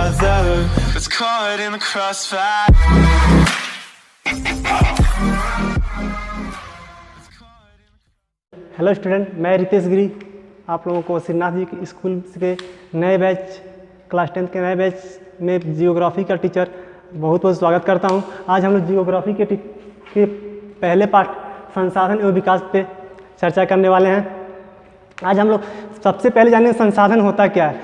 brother that's caught in the crossfire. Hello student, मैं रितेश गिरी आप लोगों को श्रीनाथ जी के स्कूल के नए बैच क्लास 10 के नए बैच में जियोग्राफी का टीचर बहुत बहुत स्वागत करता हूं। आज हम लोग जियोग्राफी के पहले पार्ट संसाधन एवं विकास पे चर्चा करने वाले हैं। आज हम लोग सबसे पहले जानेंगे संसाधन होता क्या है।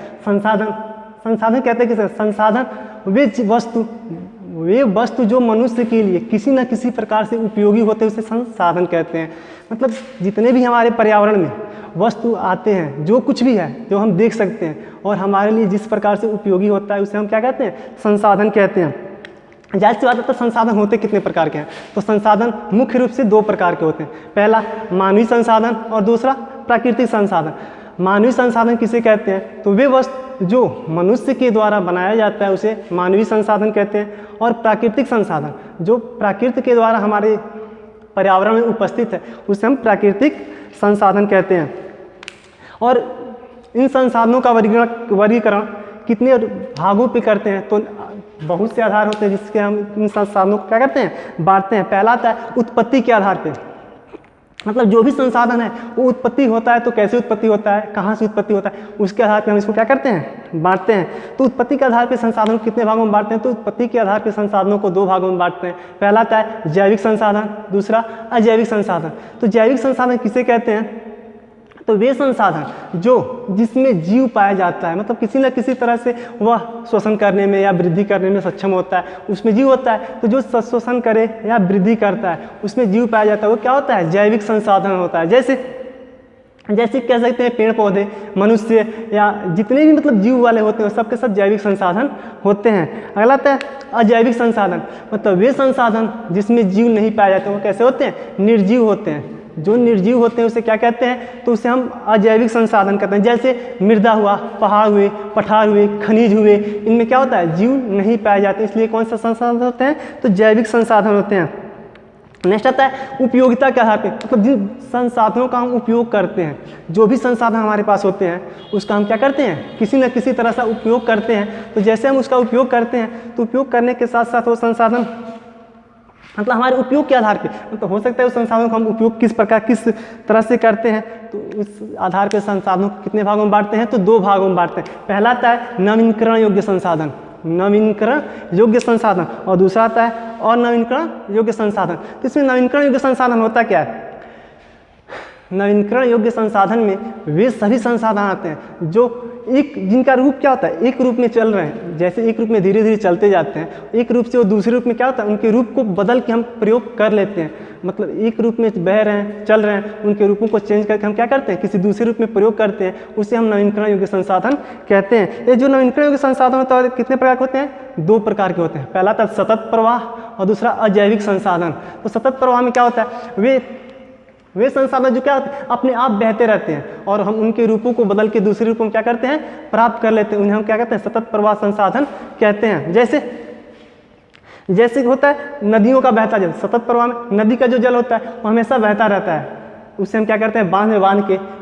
संसाधन कहते हैं कि संसाधन वे वस्तु जो मनुष्य के लिए किसी न किसी प्रकार से उपयोगी होते हैं उसे संसाधन कहते हैं। मतलब जितने भी हमारे पर्यावरण में वस्तु आते हैं, जो कुछ भी है जो हम देख सकते हैं और हमारे लिए जिस प्रकार से उपयोगी होता है उसे हम क्या कहते हैं, संसाधन कहते हैं। जाहिर सी बात है, तो संसाधन होते कितने प्रकार के हैं? तो संसाधन मुख्य रूप से दो प्रकार के होते हैं। पहला मानवीय संसाधन और दूसरा प्राकृतिक संसाधन। मानवीय संसाधन किसे कहते हैं? तो वे वस्तु जो मनुष्य के द्वारा बनाया जाता है उसे मानवीय संसाधन कहते हैं। और प्राकृतिक संसाधन जो प्रकृति के द्वारा हमारे पर्यावरण में उपस्थित है उसे हम प्राकृतिक संसाधन कहते हैं। और इन संसाधनों का वर्गीकरण कितने भागों पे करते हैं? तो बहुत से आधार होते हैं जिसके हम इन संसाधनों को क्या करते हैं, बांटते हैं। पहला आता है उत्पत्ति के आधार पे। मतलब जो भी संसाधन है वो उत्पत्ति होता है तो कैसे उत्पत्ति होता है, कहाँ से उत्पत्ति होता है, उसके आधार पे हम इसको क्या करते हैं, बांटते हैं। तो उत्पत्ति के आधार पे संसाधनों को कितने भागों में बांटते हैं? तो उत्पत्ति के आधार पे संसाधनों को दो भागों में बांटते हैं। पहला आता है जैविक संसाधन, दूसरा अजैविक संसाधन। तो जैविक संसाधन किसे कहते हैं? तो वे संसाधन जो जिसमें जीव पाया जाता है, मतलब किसी न किसी तरह से वह श्वसन करने में या वृद्धि करने में सक्षम होता है, उसमें जीव होता है। तो जो श्वसन करे या वृद्धि करता है उसमें जीव पाया जाता है, वो क्या होता है, जैविक संसाधन होता है। जैसे कह सकते हैं पेड़ पौधे, मनुष्य या जितने भी मतलब जीव वाले होते हैं सबके सब जैविक संसाधन होते हैं। अगला आता है अजैविक संसाधन। मतलब वे संसाधन जिसमें जीव नहीं पाए जाते वो कैसे होते हैं, निर्जीव होते हैं। जो निर्जीव होते हैं उसे क्या कहते हैं? तो उसे हम अजैविक संसाधन कहते हैं। जैसे मृदा हुआ, पहाड़ हुए, पठार हुए, खनिज हुए, इनमें क्या होता है, जीव नहीं पाए जाते, इसलिए कौन सा संसाधन होते हैं? तो जैविक संसाधन होते हैं। नेक्स्ट आता है उपयोगिता के आधार पे। मतलब जिन संसाधनों का हम उपयोग करते हैं, जो भी संसाधन हमारे पास होते हैं उसका हम क्या करते हैं, किसी न किसी तरह से उपयोग करते हैं। तो जैसे हम उसका उपयोग करते हैं तो उपयोग करने के साथ साथ वो संसाधन मतलब हमारे उपयोग के आधार पे, तो हो सकता है उस संसाधनों का हम उपयोग किस तरह से करते हैं। तो उस आधार पे संसाधनों को कितने भागों में बांटते हैं? तो दो भागों में बांटते हैं। पहला आता है नवीनीकरण योग्य संसाधन, नवीनीकरण योग्य संसाधन, और दूसरा आता है अनवीनीकरण योग्य संसाधन। तो इसमें नवीनीकरण योग्य संसाधन होता क्या है? नवीनीकरण योग्य संसाधन में वे सभी संसाधन आते हैं जो जिनका रूप क्या होता है, एक रूप में चल रहे हैं। जैसे एक रूप में धीरे धीरे चलते जाते हैं, एक रूप से वो दूसरे रूप में क्या होता है, उनके रूप को बदल के हम प्रयोग कर लेते हैं। मतलब एक रूप में बह रहे हैं, चल रहे हैं, उनके रूपों को चेंज करके हम क्या करते हैं, किसी दूसरे रूप में प्रयोग करते हैं, उसे हम नवीनीकरण योग्य संसाधन कहते हैं। ये जो नवीनीकरण योग्य संसाधन होता है कितने प्रकार के होते हैं? दो प्रकार के होते हैं। पहला था सतत प्रवाह और दूसरा अजैविक संसाधन। तो सतत प्रवाह में क्या होता है, वे संसाधन जो क्या होते हैं, अपने आप बहते रहते हैं और हम उनके रूपों को बदल के दूसरे रूपों में क्या करते हैं, प्राप्त कर लेते हैं। उन्हें हम क्या कहते हैं, सतत प्रवाह संसाधन कहते हैं। जैसे होता है नदियों का बहता जल। सतत प्रवाह में नदी का जो जल होता है वो हमेशा बहता रहता है, उसे हम क्या करते हैं, बांध में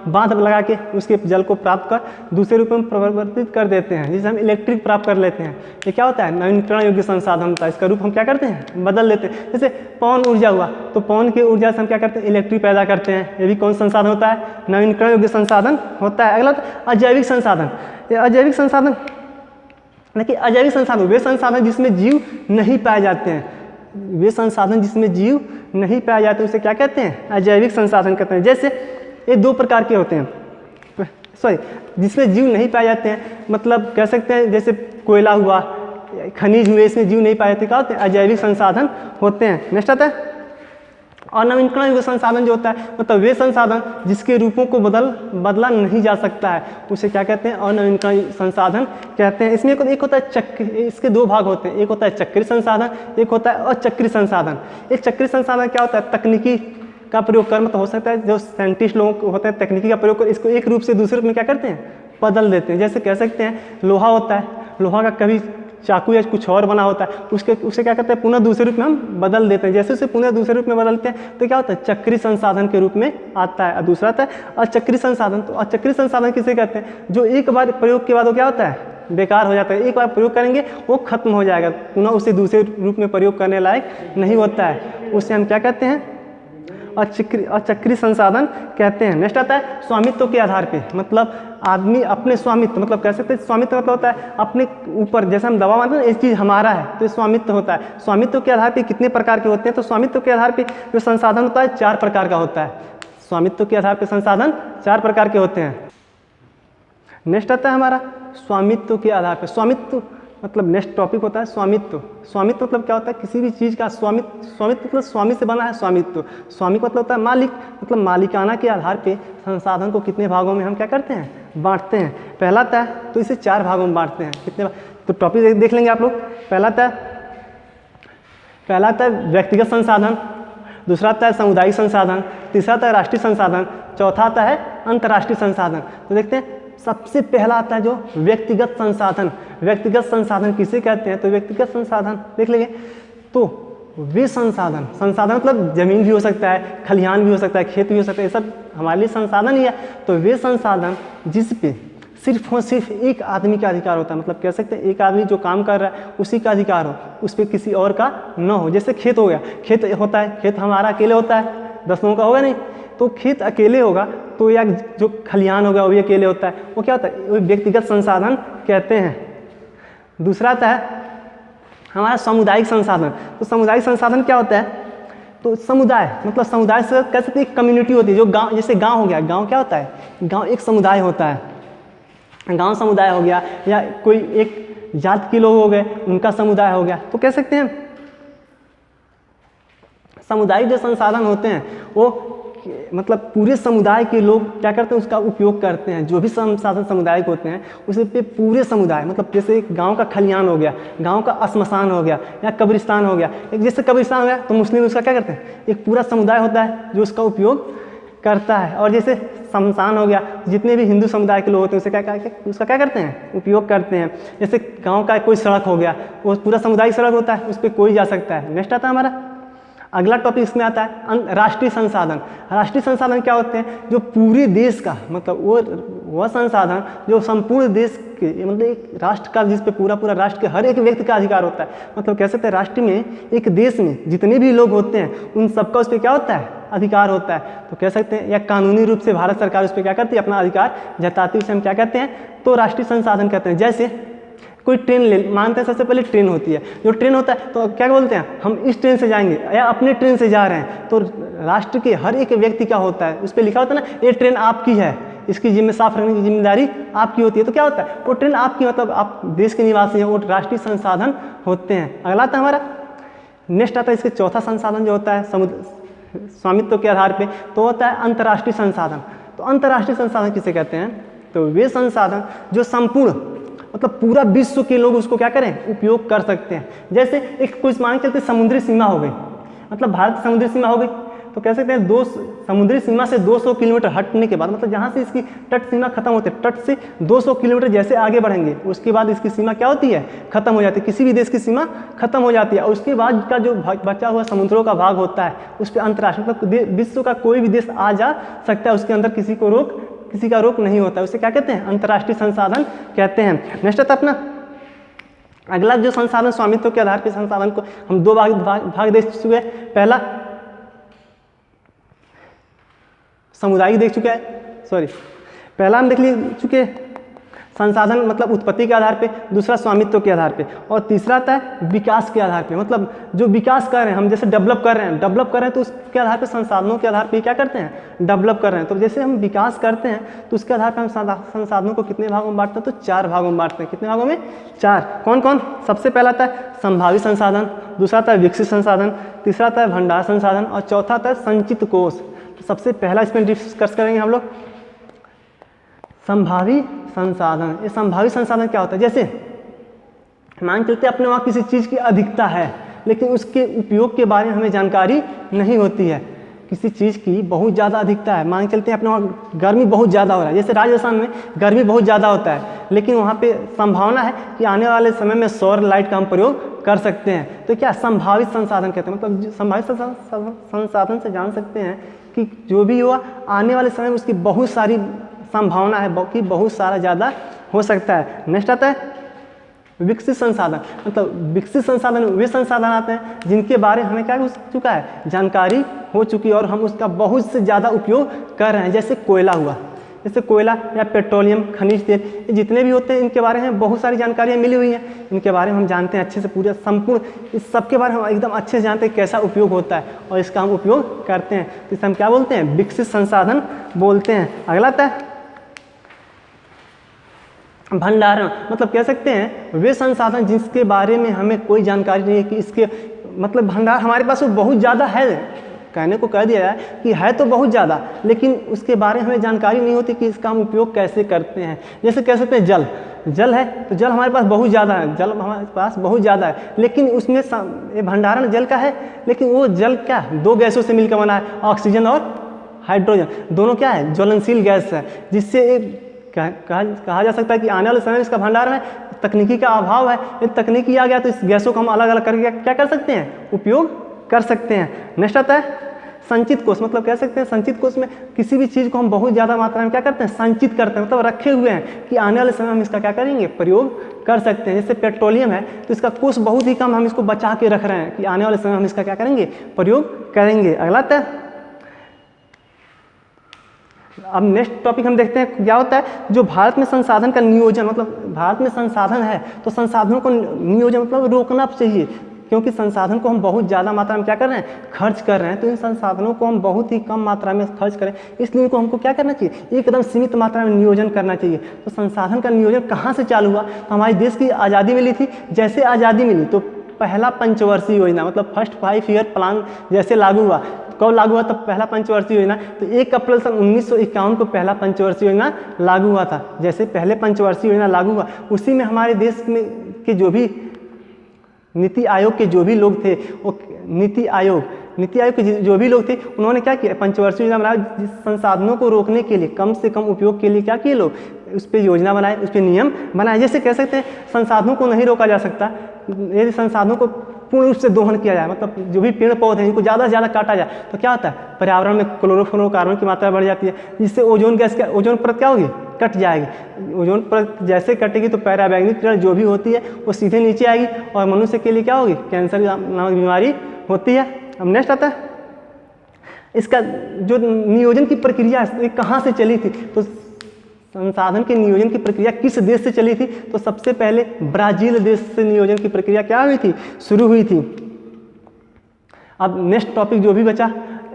बांध लगा के उसके जल को प्राप्त कर दूसरे रूप में परिवर्तित कर देते हैं, जिससे हम इलेक्ट्रिक प्राप्त कर लेते हैं। ये क्या होता है, नवीनीकरण योग्य संसाधन होता है। इसका रूप हम क्या करते हैं, बदल लेते हैं। जैसे पवन ऊर्जा हुआ, तो पवन की ऊर्जा से हम क्या करते हैं, इलेक्ट्रिक पैदा करते हैं। ये भी कौन संसाधन होता है, नवीनीकरण योग्य संसाधन होता है। अगला अजैविक संसाधन। ये अजैविक संसाधन देखिए, अजैविक संसाधन वे संसाधन जिसमें जीव नहीं पाए जाते हैं। वे संसाधन जिसमें जीव नहीं पाए जाते उसे क्या कहते हैं, अजैविक संसाधन कहते हैं। जैसे ये दो प्रकार के होते हैं, जिसमें जीव नहीं पाए जाते हैं, मतलब कह सकते हैं जैसे कोयला हुआ, खनिज हुए, इसमें जीव नहीं पाए जाते, क्या होते हैं, अजैविक संसाधन होते हैं। नेक्स्ट आता है अनवीनीकरण योग्य संसाधन जो होता है, मतलब वे संसाधन जिसके रूपों को बदला नहीं जा सकता है, उसे क्या कहते हैं, अनवीनीकरण संसाधन कहते हैं। इसमें एक होता है चक्र, इसके दो भाग होते हैं, एक होता है चक्रीय संसाधन, एक होता है अचक्रीय संसाधन। एक चक्रीय संसाधन क्या होता है, तकनीकी का प्रयोग कर, मतलब हो सकता है जो साइंटिस्ट लोग होते हैं तकनीकी का प्रयोग कर इसको एक रूप से दूसरे रूप में क्या करते हैं, बदल देते हैं। जैसे कह सकते हैं लोहा होता है, लोहा का कभी चाकू या कुछ और बना होता है, उसे क्या करते हैं, पुनः दूसरे रूप में हम बदल देते हैं। जैसे उसे पुनः दूसरे रूप में बदलते हैं तो क्या होता है, चक्रीय संसाधन के रूप में आता है। और दूसरा आता है अचक्रीय संसाधन। तो अचक्रीय संसाधन किसे कहते हैं, जो एक बार प्रयोग के बाद वो क्या होता है, बेकार हो जाता है। एक बार प्रयोग करेंगे वो खत्म हो जाएगा, पुनः उसे दूसरे रूप में प्रयोग करने लायक नहीं होता है। उसे हम क्या कहते हैं? अचक्रीय संसाधन कहते हैं। नेक्स्ट आता है स्वामित्व के आधार पे, मतलब आदमी अपने स्वामित्व, मतलब कह सकते हैं स्वामित्व मतलब होता है अपने ऊपर, जैसे हम दवा मानते हैं ये चीज़ हमारा है तो स्वामित्व होता है। स्वामित्व के आधार पे कितने प्रकार के होते हैं? तो स्वामित्व के आधार पे जो संसाधन होता है 4 प्रकार का होता है। स्वामित्व के आधार पे संसाधन 4 प्रकार के होते हैं। नेक्स्ट आता है हमारा स्वामित्व के आधार पे। स्वामित्व मतलब नेक्स्ट टॉपिक होता है स्वामित्व। स्वामित्व मतलब क्या होता है? किसी भी चीज़ का स्वामित्व मतलब स्वामी से बना है स्वामित्व। स्वामी का मतलब होता है मालिक, मतलब मालिकाना के आधार पे संसाधन को कितने भागों में हम क्या करते हैं? बांटते हैं। पहला आता है तो इसे 4 भागों में बांटते हैं। कितने? तो टॉपिक देख लेंगे आप लोग। पहला आता है व्यक्तिगत संसाधन, दूसरा आता है सामुदायिक संसाधन, तीसरा आता है राष्ट्रीय संसाधन, चौथा आता है अंतर्राष्ट्रीय संसाधन। तो देखते हैं सबसे पहला आता है जो व्यक्तिगत संसाधन। व्यक्तिगत संसाधन किसे कहते हैं? तो व्यक्तिगत संसाधन देख लेंगे तो वे संसाधन मतलब जमीन भी हो सकता है, खलिहान भी हो सकता है, खेत भी हो सकता है, ये सब हमारे लिए संसाधन ही है। तो वे संसाधन जिस पे सिर्फ और सिर्फ एक आदमी का अधिकार होता है, मतलब कह सकते हैं एक आदमी जो काम कर रहा है उसी का अधिकार हो, उस पर किसी और का न हो। जैसे खेत हो गया, खेत होता है, खेत हमारा अकेले होता है, 10 लोगों का होगा नहीं, तो खेत अकेले होगा तो या जो खलिहान होगा वो भी अकेले होता है, वो क्या होता है? वो व्यक्तिगत संसाधन कहते हैं। दूसरा आता है हमारा सामुदायिक संसाधन। तो सामुदायिक संसाधन क्या होता है? तो समुदाय मतलब समुदाय से कह सकते हैं कम्युनिटी होती है, जो गांव, जैसे गांव हो गया, गांव क्या होता है? गांव एक समुदाय होता है, गांव समुदाय हो गया, या कोई एक जात के लोग हो गए उनका समुदाय हो गया। तो कह सकते हैं सामुदायिक जो संसाधन होते हैं वो मतलब पूरे समुदाय के लोग क्या करते हैं? उसका उपयोग करते हैं। जो भी संसाधन सामुदायिक होते हैं उसे पे पूरे समुदाय, मतलब जैसे एक गांव का खलिहान हो गया, गांव का श्मशान हो गया, या कब्रिस्तान हो गया। एक जैसे कब्रिस्तान हो गया तो मुस्लिम उसका क्या करते हैं? एक पूरा समुदाय होता है जो उसका उपयोग करता है। और जैसे शमशान हो गया, जितने भी हिंदू समुदाय के लोग होते हैं उसका क्या करते हैं? उपयोग करते हैं। जैसे गाँव का कोई सड़क हो गया, वो पूरा समुदायिक सड़क होता है, उस पर कोई जा सकता है। नेक्स्ट आता है हमारा अगला टॉपिक, इसमें आता है राष्ट्रीय संसाधन। राष्ट्रीय संसाधन क्या होते हैं? जो पूरे देश का, मतलब वह संसाधन जो संपूर्ण देश के, मतलब एक राष्ट्र का, जिस पे पूरा राष्ट्र के हर एक व्यक्ति का अधिकार होता है। मतलब कह सकते हैं राष्ट्र में, एक देश में जितने भी लोग होते हैं उन सबका उस पर क्या होता है? अधिकार होता है। तो कह सकते हैं या कानूनी रूप से भारत सरकार उस पर क्या करती है? अपना अधिकार जताती है। उसे हम क्या कहते हैं? तो राष्ट्रीय संसाधन कहते हैं। जैसे कोई ट्रेन ले मानते हैं, सबसे पहले ट्रेन होती है, जो ट्रेन होता है तो क्या बोलते हैं? हम इस ट्रेन से जाएंगे या अपने ट्रेन से जा रहे हैं। तो राष्ट्र के हर एक व्यक्ति का होता है, उस पर लिखा होता है ना, ये ट्रेन आपकी है, इसकी जिम्मे साफ रखने की जिम्मेदारी आपकी होती है। तो क्या होता है? वो ट्रेन आपकी, मतलब आप देश के निवासी हैं, वो राष्ट्रीय संसाधन होते हैं। अगला आता है हमारा, नेक्स्ट आता है इसके चौथा संसाधन जो होता है स्वामित्व के आधार पर, तो होता है अंतर्राष्ट्रीय संसाधन। तो अंतर्राष्ट्रीय संसाधन किसे कहते हैं? तो वे संसाधन जो संपूर्ण, मतलब पूरा विश्व के लोग उसको क्या करें? उपयोग कर सकते हैं। जैसे एक कुछ मान के चलते समुद्री सीमा हो गई, मतलब भारत की समुद्री सीमा हो गई, तो कह सकते हैं समुद्री सीमा से 200 किलोमीटर हटने के बाद, मतलब जहाँ से इसकी तट सीमा खत्म होती है, तट से 200 किलोमीटर जैसे आगे बढ़ेंगे उसके बाद इसकी सीमा क्या होती है? खत्म हो जाती है। किसी भी देश की सीमा खत्म हो जाती है। और उसके बाद का जो बचा हुआ समुद्रों का भाग होता है उस पर अंतर्राष्ट्रीय, मतलब विश्व का कोई भी देश आ जा सकता है, उसके अंदर किसी का रोक नहीं होता है। उसे क्या कहते हैं? अंतर्राष्ट्रीय संसाधन कहते हैं। नेक्स्ट आता अपना अगला जो संसाधन स्वामित्व के आधार पर संसाधन को हम 2 भाग देख चुके हैं। पहला सामुदायिक देख चुके हैं, पहला हम देख चुके संसाधन मतलब उत्पत्ति के आधार पे, दूसरा स्वामित्व के आधार पे, और तीसरा आता है विकास के आधार पे, मतलब जो विकास कर रहे हैं हम, जैसे डेवलप कर रहे हैं तो उसके आधार पे, संसाधनों के आधार पे क्या करते हैं? डेवलप कर रहे हैं। तो जैसे हम विकास करते हैं तो उसके आधार पर हम संसाधनों को कितने भागों में बांटते हैं? तो 4 भागों में बांटते हैं। कितने भागों में? 4। कौन कौन? सबसे पहला आता है संभावित संसाधन, दूसरा आता है विकसित संसाधन, तीसरा आता है भंडार संसाधन, और चौथा आता है संचित कोष। सबसे पहला इसमें डिस्कस करेंगे हम लोग संभावी संसाधन। ये संभावित संसाधन क्या होता है? जैसे मान चलते अपने वहाँ किसी चीज़ की अधिकता है लेकिन उसके उपयोग के बारे में हमें जानकारी नहीं होती है। किसी चीज़ की बहुत ज़्यादा अधिकता है, मान चलते हैं अपने वहाँ गर्मी बहुत ज़्यादा हो रहा है, जैसे राजस्थान में गर्मी बहुत ज़्यादा होता है, लेकिन वहाँ पे संभावना है कि आने वाले समय में सौर लाइट का हम प्रयोग कर सकते हैं। तो क्या संभावित संसाधन कहते हैं, मतलब संभावित संसाधन से जान सकते हैं कि जो भी हुआ आने वाले समय में उसकी बहुत सारी संभावना है कि बहुत सारा ज़्यादा हो सकता है। नेक्स्ट आता है विकसित संसाधन, मतलब विकसित संसाधन वे संसाधन आते हैं जिनके बारे में हमें क्या हो चुका है, जानकारी हो चुकी है और हम उसका बहुत से ज़्यादा उपयोग कर रहे हैं। जैसे कोयला हुआ, जैसे कोयला या पेट्रोलियम, खनिज तेल, ये जितने भी होते हैं इनके बारे में बहुत सारी जानकारियाँ मिली हुई हैं, इनके बारे में हम जानते हैं अच्छे से, पूरा संपूर्ण इस सब के बारे में हम एकदम अच्छे से जानते हैं कैसा उपयोग होता है और इसका हम उपयोग करते हैं। तो इसे हम क्या बोलते हैं, विकसित संसाधन बोलते हैं। अगला था भंडारण, मतलब कह सकते हैं वे संसाधन जिसके बारे में हमें कोई जानकारी नहीं है कि इसके मतलब भंडार हमारे पास वो बहुत ज़्यादा है, कहने को कह दिया है कि है तो बहुत ज़्यादा, लेकिन उसके बारे में हमें जानकारी नहीं होती कि इसका हम उपयोग कैसे करते हैं। जैसे कह सकते हैं जल, जल है तो जल हमारे पास बहुत ज़्यादा है, जल हमारे पास बहुत ज़्यादा है, लेकिन उसमें ये भंडारण जल का है, लेकिन वो जल क्या दो गैसों से मिलकर बना है, ऑक्सीजन और हाइड्रोजन, दोनों क्या है ज्वलनशील गैस है, जिससे कहा जा सकता है कि आने वाले समय में इसका भंडारण है, तकनीकी का अभाव है। यदि तकनीकी आ गया तो इस गैसों को हम अलग अलग करके क्या कर सकते हैं, उपयोग कर सकते हैं। नेक्स्ट आता है संचित कोष, मतलब कह सकते हैं संचित कोष में किसी भी चीज़ को हम बहुत ज़्यादा मात्रा में क्या करते हैं, संचित करते हैं, मतलब रखे हुए हैं कि आने वाले समय हम इसका क्या करेंगे, प्रयोग कर सकते हैं। जैसे पेट्रोलियम है तो इसका कोष बहुत ही कम, हम इसको बचा के रख रहे हैं कि आने वाले समय हम इसका क्या करेंगे, प्रयोग करेंगे। अगला आता है, अब नेक्स्ट टॉपिक हम देखते हैं क्या होता है, जो भारत में संसाधन का नियोजन, मतलब भारत में संसाधन है तो संसाधनों को नियोजन मतलब रोकना चाहिए, क्योंकि संसाधन को हम बहुत ज़्यादा मात्रा में क्या कर रहे हैं, खर्च कर रहे हैं। तो इन संसाधनों को हम बहुत ही कम मात्रा में खर्च करें, इसलिए इनको हमको क्या करना चाहिए, एकदम सीमित मात्रा में नियोजन करना चाहिए। तो संसाधन का नियोजन कहाँ से चालू हुआ, तो हमारे देश की आज़ादी मिली थी, जैसे आज़ादी मिली तो पहला पंचवर्षीय योजना मतलब फर्स्ट 5 ईयर प्लान जैसे लागू हुआ, कब लागू हुआ, तब पहला पंचवर्षीय योजना, तो 1 अप्रैल सन 1951 को पहला पंचवर्षीय योजना लागू हुआ था। जैसे पहले पंचवर्षीय योजना लागू हुआ, उसी में हमारे देश में के जो भी नीति आयोग के जो भी लोग थे, वो नीति आयोग के जो भी लोग थे उन्होंने क्या किया, पंचवर्षीय योजना बनाया, जिस संसाधनों को रोकने के लिए, कम से कम उपयोग के लिए क्या किए लोग, उस पर योजना बनाए, उस पर नियम बनाए। जैसे कह सकते हैं संसाधनों को नहीं रोका जा सकता यदि संसाधनों को पूर्ण रूप से दोहन किया जाए, मतलब जो भी पेड़ पौधे हैं इनको ज़्यादा से ज़्यादा काटा जाए तो क्या होता है, पर्यावरण में क्लोरोफ्लोरोकार्बन की मात्रा बढ़ जाती है, जिससे ओजोन गैस का ओजोन परत क्या होगी, कट जाएगी। ओजोन परत जैसे कटेगी तो पैराबैंगनी किरण जो भी होती है वो सीधे नीचे आएगी और मनुष्य के लिए क्या होगी, कैंसर नामक बीमारी होती है। अब नेक्स्ट आता है इसका जो नियोजन की प्रक्रिया है कहाँ से चली थी, तो संसाधन के नियोजन की प्रक्रिया किस देश से चली थी, तो सबसे पहले ब्राज़ील देश से नियोजन की प्रक्रिया क्या हुई थी, शुरू हुई थी। अब नेक्स्ट टॉपिक जो भी बचा,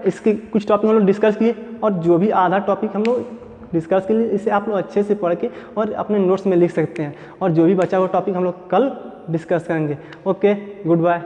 इसके कुछ टॉपिक हम लोग डिस्कस किए और जो भी आधा टॉपिक हम लोग डिस्कस के लिए इसे आप लोग अच्छे से पढ़ के और अपने नोट्स में लिख सकते हैं, और जो भी बचा हुआ टॉपिक हम लोग कल डिस्कस करेंगे। Okay, good bye.